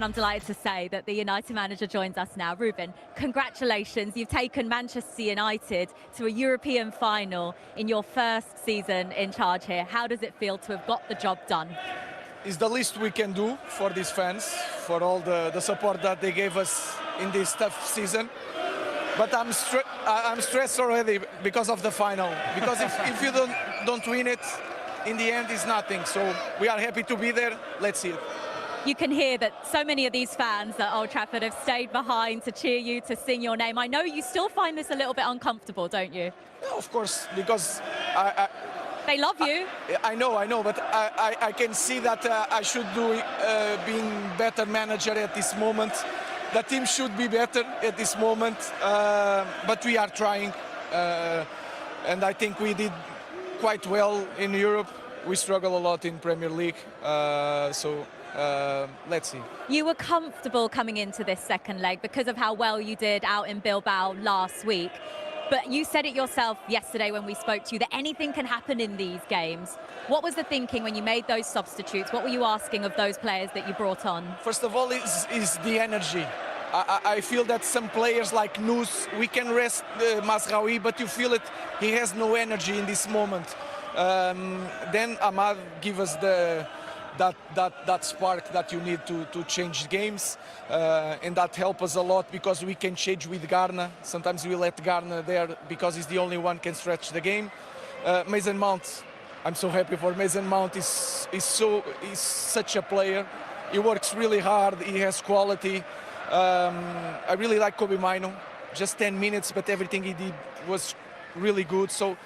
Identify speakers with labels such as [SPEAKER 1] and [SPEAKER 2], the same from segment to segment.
[SPEAKER 1] I'm delighted to say that the United manager joins us now. Ruben, congratulations. You've taken Manchester United to a European final in your first season in charge here. How does it feel to have got the job done?
[SPEAKER 2] It's the least we can do for these fans, for all the support that they gave us in this tough season. But I'm stressed already because of the final. Because if you don't win it, in the end, it's nothing. So we are happy to be there. Let's see it.
[SPEAKER 1] You can hear that so many of these fans at Old Trafford have stayed behind to cheer you, to sing your name. I know you still find this a little bit uncomfortable, don't you?
[SPEAKER 2] Yeah, of course, because
[SPEAKER 1] they love you.
[SPEAKER 2] I know, but I can see that I should do being better manager at this moment. The team should be better at this moment, but we are trying, and I think we did quite well in Europe. We struggle a lot in Premier League, so let's see.
[SPEAKER 1] You were comfortable coming into this second leg because of how well you did out in Bilbao last week. But you said it yourself yesterday when we spoke to you that anything can happen in these games. What was the thinking when you made those substitutes? What were you asking of those players that you brought on?
[SPEAKER 2] First of all, is the energy. I feel that some players like Nus, we can rest Mazraoui, but you feel it, he has no energy in this moment. Then Ahmad give us that spark that you need to change games, and that helps us a lot because we can change with Garner. Sometimes we let Garner there because he's the only one can stretch the game. Mason Mount, I'm so happy for Mason Mount. He's such a player. He works really hard. He has quality. I really like Kobbie Mainoo. Just 10 minutes, but everything he did was really good. So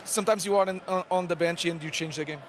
[SPEAKER 2] sometimes you are on the bench and you change the game.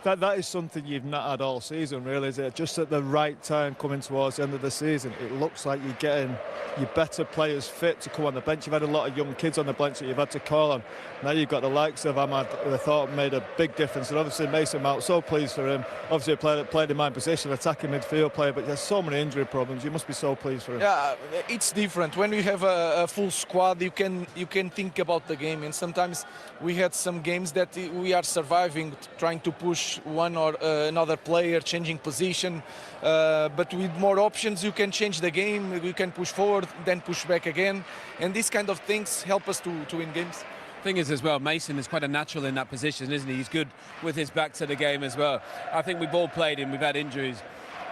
[SPEAKER 3] That is something you've not had all season, really, is it? Just at the right time coming towards the end of the season, it looks like you're getting your better players fit to come on the bench. You've had a lot of young kids on the bench that you've had to call on. Now you've got the likes of Ahmad, who I thought made a big difference, and obviously Mason Mount, so pleased for him. Obviously a player that played in my position, attacking midfield player, but there's so many injury problems. You must be so pleased for him.
[SPEAKER 2] Yeah, it's different. When you have a full squad, you can think about the game, and sometimes we had some games that we are surviving, trying to push one or another player, changing position, but with more options you can change the game, you can push forward, then push back again, and these kind of things help us to win games.
[SPEAKER 4] Thing is as well, Mason is quite a natural in that position, isn't he? He's good with his back to the game as well. I think we've all played him, we've had injuries,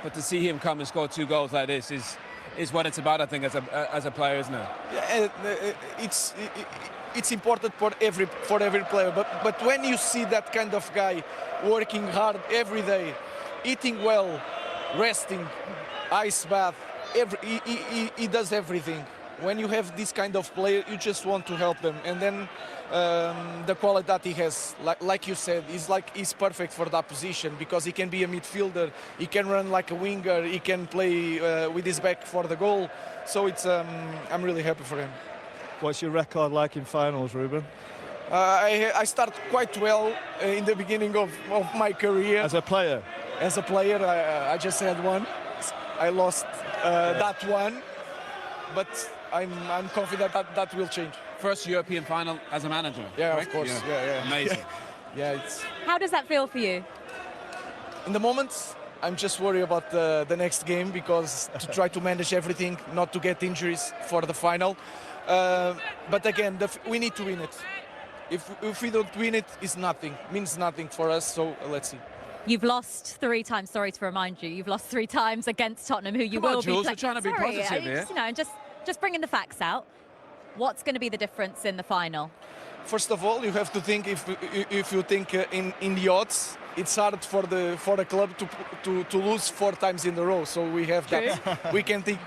[SPEAKER 4] but to see him come and score 2 goals like this is what it's about, I think, as a player, isn't it?
[SPEAKER 2] Yeah, it's important for every player, but when you see that kind of guy working hard every day, eating well, resting, ice bath, he does everything. When you have this kind of player, you just want to help them, and then the quality that he has, like you said, he's perfect for that position because he can be a midfielder, he can run like a winger, he can play with his back for the goal. So I'm really happy for him.
[SPEAKER 3] What's your record like in finals, Ruben?
[SPEAKER 2] I started quite well in the beginning of my career.
[SPEAKER 3] As a player?
[SPEAKER 2] As a player, I just had one. I lost that one, but I'm confident that will change.
[SPEAKER 4] First European final as a manager.
[SPEAKER 2] Yeah,
[SPEAKER 4] right?
[SPEAKER 2] of course. Yeah.
[SPEAKER 4] Amazing.
[SPEAKER 2] Yeah,
[SPEAKER 1] How does that feel for you?
[SPEAKER 2] In the moment, I'm just worried about the next game because to try to manage everything, not to get injuries for the final. But again, we need to win it. If we don't win it, it's nothing. Means nothing for us. So let's see.
[SPEAKER 1] You've lost 3 times. Sorry to remind you, you've lost 3 times against Tottenham, who you
[SPEAKER 4] Come on,
[SPEAKER 1] will
[SPEAKER 4] Jules,
[SPEAKER 1] be.
[SPEAKER 4] we're trying to be positive here.
[SPEAKER 1] You know, just bringing the facts out. What's going to be the difference in the final?
[SPEAKER 2] First of all, you have to think if you think in the odds, it's hard for a club to lose 4 times in a row. So we have that. We can think